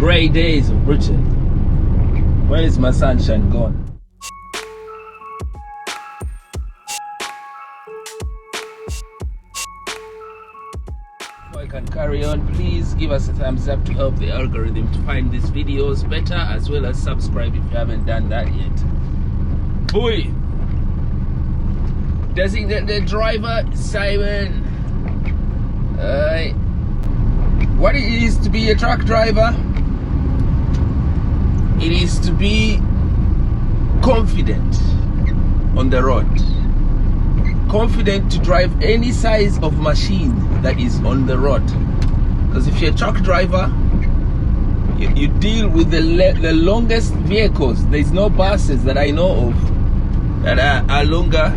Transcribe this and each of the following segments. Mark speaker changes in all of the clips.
Speaker 1: grey days of Britain. Where is my sunshine gone? Before I can carry on, please give us a thumbs up to help the algorithm to find these videos better, as well as subscribe if you haven't done that yet. Boy! Designated driver, Simon. What it is to be a truck driver? It is to be confident on the road. Confident to drive any size of machine that is on the road. Because if you're a truck driver, you deal with the longest vehicles. There's no buses that I know of that are longer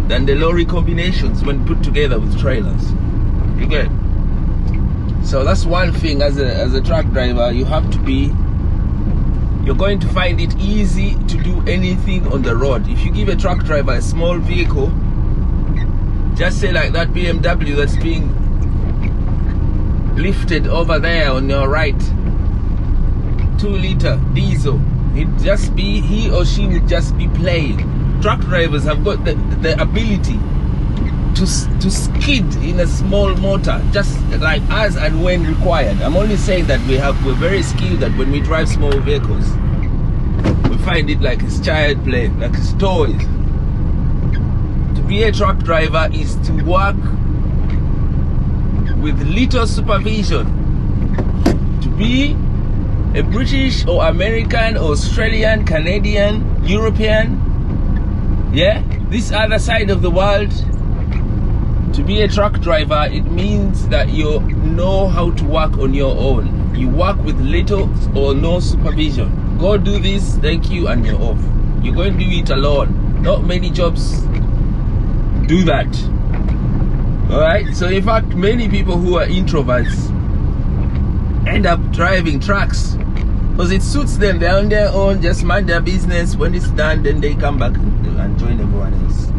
Speaker 1: than the lorry combinations when put together with trailers. You get it? So that's one thing. As a truck driver, you have to be, you're going to find it easy to do anything on the road. If you give a truck driver a small vehicle, just say like that BMW that's being lifted over there on your right, 2-liter diesel, he or she would just be playing. Truck drivers have got the ability to skid in a small motor, just like as and when required. I'm only saying that we're very skilled that when we drive small vehicles, we find it like it's child play, like it's toys. To be a truck driver is to work with little supervision. To be a British or American or Australian, Canadian, European, yeah, this other side of the world, to be a truck driver, it means that you know how to work on your own. You work with little or no supervision. Go do this, thank you, and you're off. You're going to do it alone. Not many jobs do that. Alright, so in fact, many people who are introverts end up driving trucks because it suits them. They're on their own, just mind their business. When it's done, then they come back and join everyone else.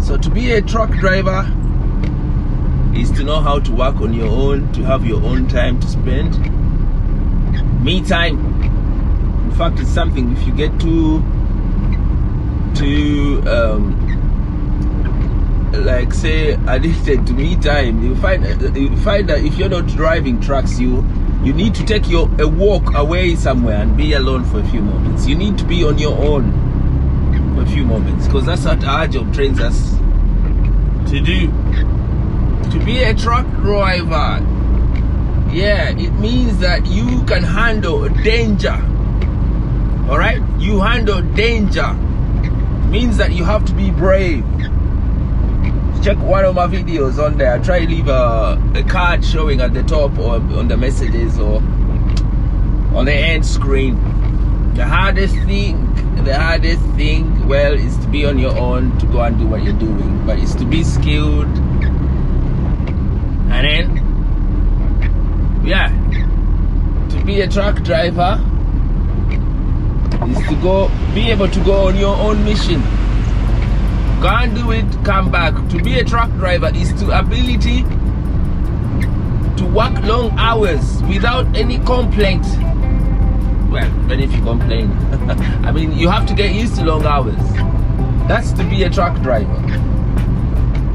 Speaker 1: So to be a truck driver is to know how to work on your own, to have your own time to spend. Me time. In fact, it's something, if you get too like say addicted to me time, you find that if you're not driving trucks, you need to take a walk away somewhere and be alone for a few moments. You need to be on your own for a few moments, because that's what our job trains us to do. To be a truck driver, yeah, it means that you can handle danger. Alright? You handle danger. It means that you have to be brave. Check one of my videos on there. I try to leave a card showing at the top or on the messages or on the end screen. The hardest thing, well, is to be on your own, to go and do what you're doing. But it's to be skilled. And then, yeah, to be a truck driver is to be able to go on your own mission. Go and do it, come back. To be a truck driver is the ability to work long hours without any complaint. Well, then if you complain, I mean, you have to get used to long hours. That's to be a truck driver.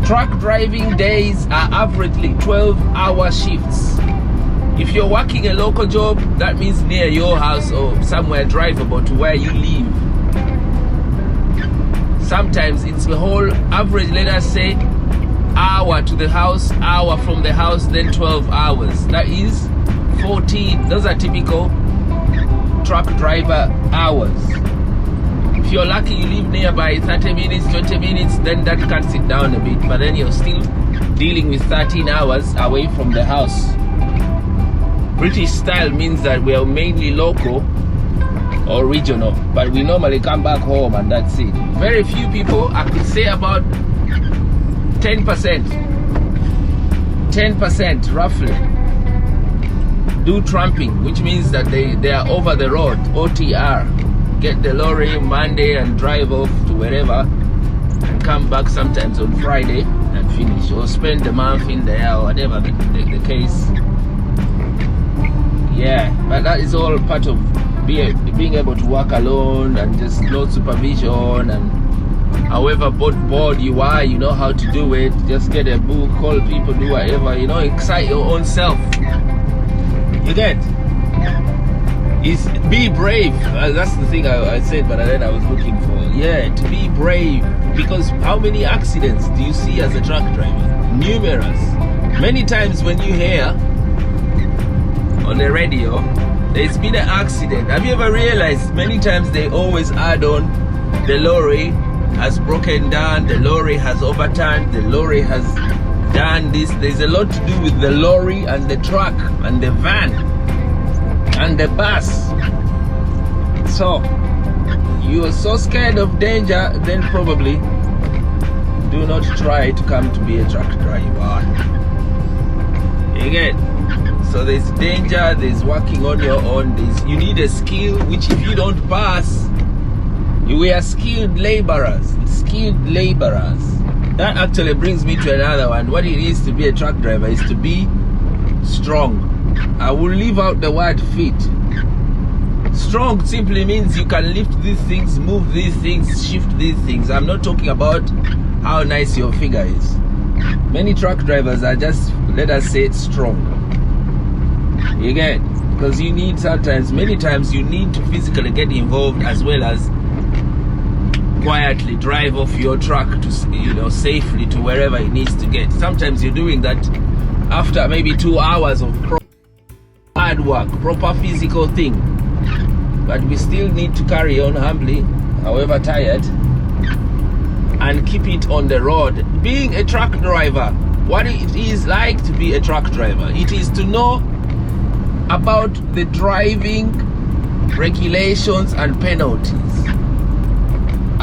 Speaker 1: Truck driving days are averagely 12-hour shifts. If you're working a local job, that means near your house or somewhere drivable to where you live. Sometimes it's the whole average, let us say, hour to the house, hour from the house, then 12 hours. That is 14. Those are typical truck driver hours. If you're lucky you live nearby, 30 minutes, 20 minutes, then that can sit down a bit. But then you're still dealing with 13 hours away from the house. British style means that we are mainly local or regional, but we normally come back home and that's it. Very few people, I could say about 10% roughly, do tramping, which means that they are over the road, OTR. Get the lorry Monday and drive off to wherever and come back sometimes on Friday and finish, or spend the month in there or whatever the case. Yeah, but that is all part of being able to work alone and just no supervision, and however bored you are, you know how to do it. Just get a book, call people, do whatever, you know, excite your own self. You get? Is be brave. That's the thing I said, but then I was looking for. Yeah, to be brave. Because how many accidents do you see as a truck driver? Numerous. Many times when you hear on the radio, there's been an accident. Have you ever realized many times they always add on the lorry has broken down, the lorry has overturned, the lorry has done this. There's a lot to do with the lorry and the truck and the van and the bus. So you are so scared of danger, then probably do not try to come to be a truck driver. You get? So there's danger, there's working on your own, you need a skill, which if you don't pass, we are skilled laborers. Skilled laborers. That actually brings me to another one. What it is to be a truck driver is to be strong. I will leave out the word fit. Strong simply means you can lift these things, move these things, shift these things. I'm not talking about how nice your figure is. Many truck drivers are just, let us say, strong. You get? Because you need many times you need to physically get involved as well as quietly drive off your truck to, you know, safely to wherever it needs to get. Sometimes you're doing that after maybe 2 hours of hard work, proper physical thing. But we still need to carry on humbly, however tired, and keep it on the road. Being a truck driver, what it is like to be a truck driver, it is to know about the driving regulations and penalties.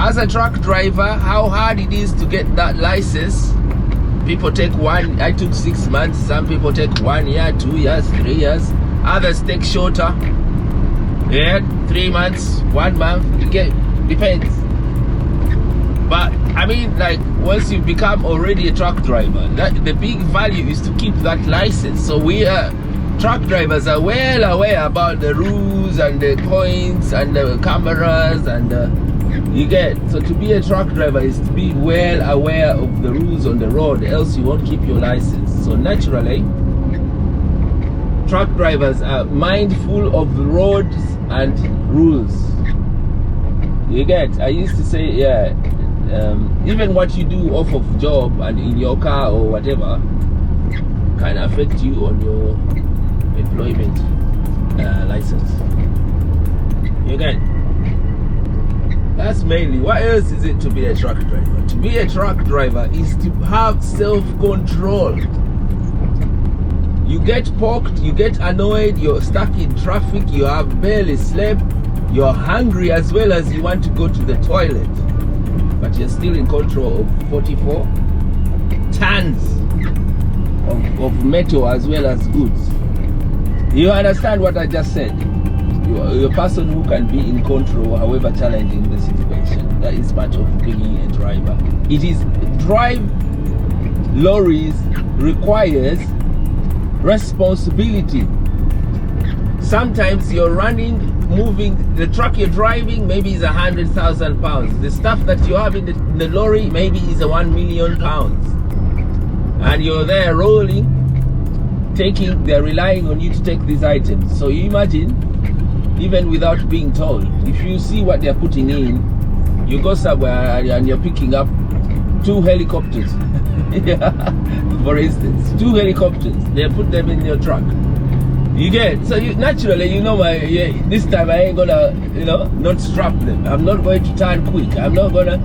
Speaker 1: As a truck driver, how hard it is to get that license. People take I took 6 months, some people take 1 year, 2 years, 3 years, others take shorter. Yeah, 3 months, 1 month, depends. But I mean, like, once you become already a truck driver, the big value is to keep that license. So truck drivers are well aware about the rules and the points and the cameras and you get. So to be a truck driver is to be well aware of the rules on the road, else you won't keep your license. So naturally, truck drivers are mindful of the roads and rules. You get? I used to say, yeah, even what you do off of job and in your car or whatever can affect you on your employment license. You get? That's mainly. What else is it to be a truck driver? To be a truck driver is to have self-control. You get poked, you get annoyed, you're stuck in traffic, you have barely slept, you're hungry as well as you want to go to the toilet, but you're still in control of 44 tons of metal as well as goods. You understand what I just said? You're a person who can be in control however challenging the situation. That is part of being a driver. It is drive lorries requires responsibility. Sometimes you're moving the truck you're driving maybe is 100,000 pounds. The stuff that you have in the lorry maybe is 1 million pounds, and you're there rolling, they're relying on you to take these items. So you imagine, even without being told, if you see what they're putting in, you go somewhere and you're picking up 2 helicopters. Yeah, for instance, 2 helicopters, they put them in your truck. You get? So naturally, you know, this time I ain't gonna, not strap them. I'm not going to turn quick. I'm not gonna.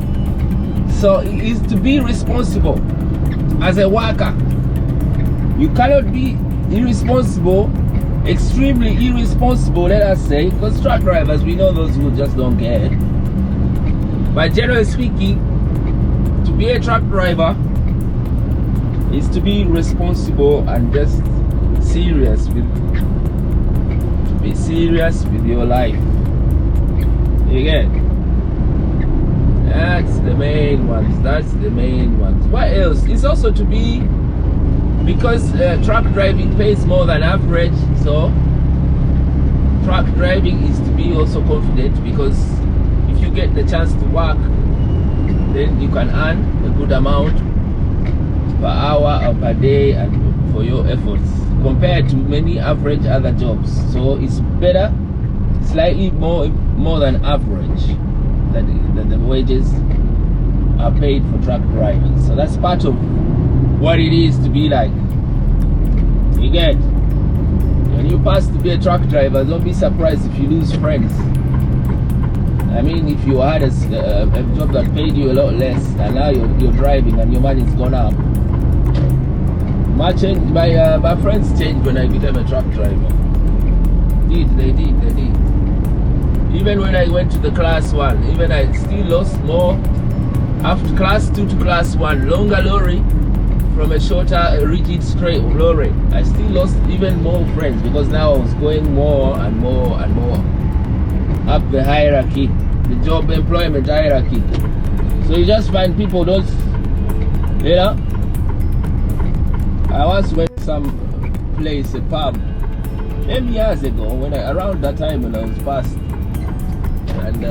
Speaker 1: So it is to be responsible as a worker. You cannot be irresponsible, extremely irresponsible, let us say, because truck drivers, we know those who just don't care. But generally speaking, to be a truck driver is to be responsible and just serious with your life. You get? That's the main ones. What else? It's also to be, because truck driving pays more than average, so driving is to be also confident, because if you get the chance to work, then you can earn a good amount per hour or per day and for your efforts, compared to many average other jobs. So it's better, slightly more than average, that the wages are paid for truck drivers. So that's part of what it is to be like. You get, when you pass to be a truck driver, don't be surprised if you lose friends. I mean, if you had a job that paid you a lot less, and now you're driving and your money's gone up. My friends changed when I became a truck driver. They did. Even when I went to the class 1, even I still lost more. After class 2 to class 1, longer lorry from a shorter, rigid, straight lorry, I still lost even more friends, because now I was going more and more and more up the hierarchy, the job employment hierarchy. So you just find people don't, you know. I once went to some place, a pub, many years ago, around that time when I was past, and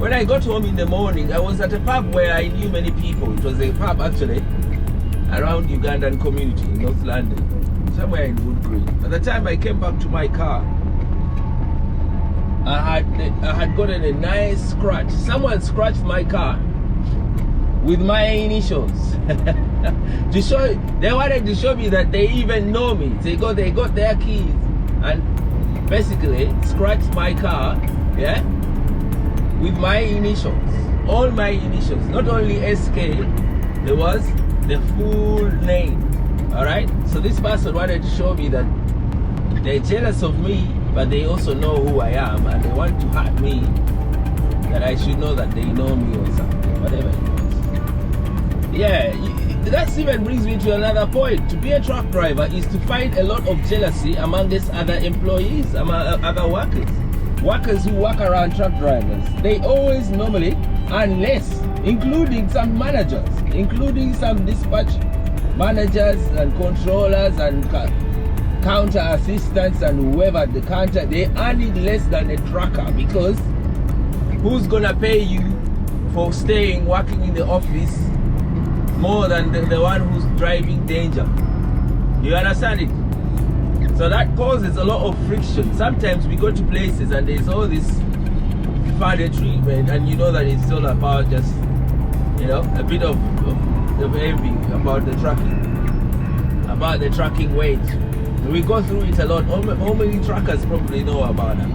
Speaker 1: when I got home in the morning, I was at a pub where I knew many people. It was a pub actually around Ugandan community in North London, somewhere in Wood Green. By the time I came back to my car, I had gotten a nice scratch. Someone scratched my car with my initials. To show, they wanted to show me that they even know me. They got their keys and basically scratched my car, yeah, with my initials, all my initials, not only SK, there was the full name. All right, so this person wanted to show me that they're jealous of me, but they also know who I am, and they want to hurt me, that I should know that they know me or something, whatever it was. Yeah, that even brings me to another point. To be a truck driver is to find a lot of jealousy amongst other employees, among other workers who work around truck drivers. They always normally earn less, including some managers, including some dispatch managers and controllers and counter assistants and whoever at the counter. They earn it less than a trucker, because who's gonna pay you for working in the office more than the one who's driving danger? You understand it? So that causes a lot of friction. Sometimes we go to places and there's all this father treatment, and you know that it's all about just, you know, a bit of envy about the trucking wage. We go through it a lot. How many truckers probably know about that?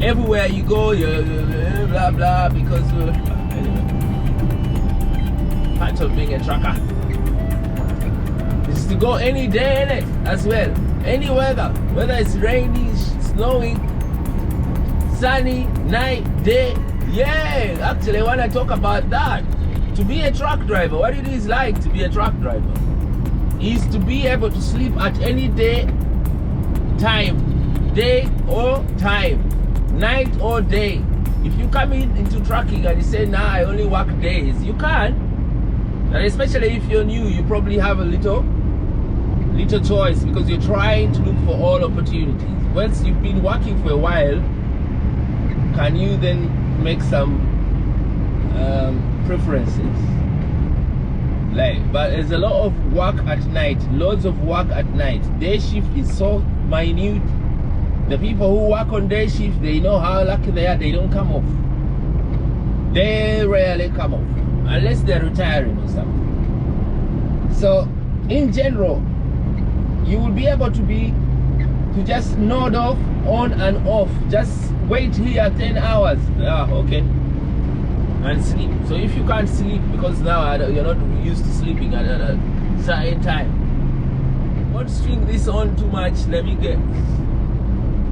Speaker 1: Everywhere you go, you blah blah, because anyway, part of being a trucker is to go any day in it as well, any weather, whether it's rainy, snowing, sunny, night, day. Yeah, actually I want to talk about that. To be a truck driver, what it is like to be a truck driver is to be able to sleep at any day or time, night or day. If you come into trucking and you say, nah, I only work days, you can. And especially if you're new, you probably have a little choice, because you're trying to look for all opportunities. Once you've been working for a while, can you then make some preferences? But there's a lot of work at night, loads of work at night. Day shift is so minute. The people who work on day shift, they know how lucky they are. They don't come off. They rarely come off, unless they're retiring or something. So in general, you will be able to just nod off, on and off. Just wait here 10 hours. Okay. And sleep. So if you can't sleep because now you're not used to sleeping at a certain time, don't string this on too much. Let me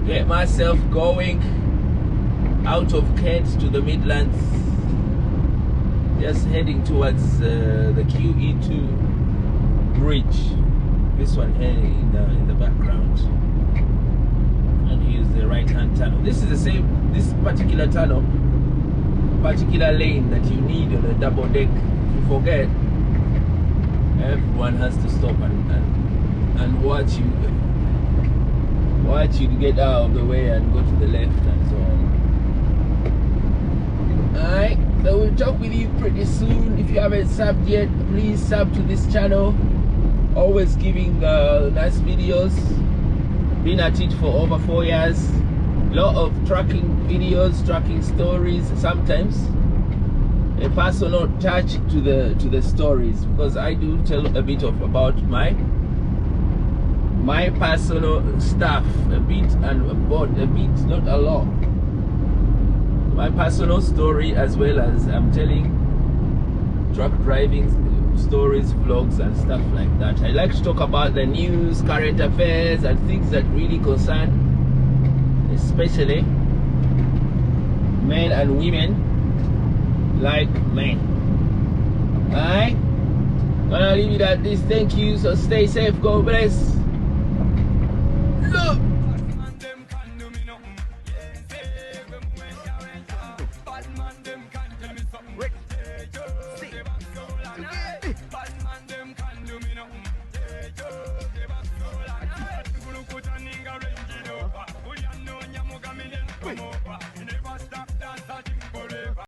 Speaker 1: get myself going out of Kent to the Midlands, just heading towards the QE2 bridge. This one here in the background, and use the right-hand tunnel. This is the same. This particular tunnel, particular lane that you need on a double deck. If you forget, everyone has to stop and watch you want you to get out of the way and go to the left and so on. Alright, so we'll talk with you pretty soon. If you haven't subbed yet, please sub to this channel. Always giving nice videos. Been at it for over 4 years. Lot of trucking videos, trucking stories, sometimes a personal touch to the stories, because I do tell a bit about my personal stuff, a bit, not a lot. My personal story, as well as I'm telling truck driving stories, vlogs and stuff like that. I like to talk about the news, current affairs and things that really concern especially men and women like men. Alright, gonna leave it at this. Thank you. So stay safe, God bless. Love.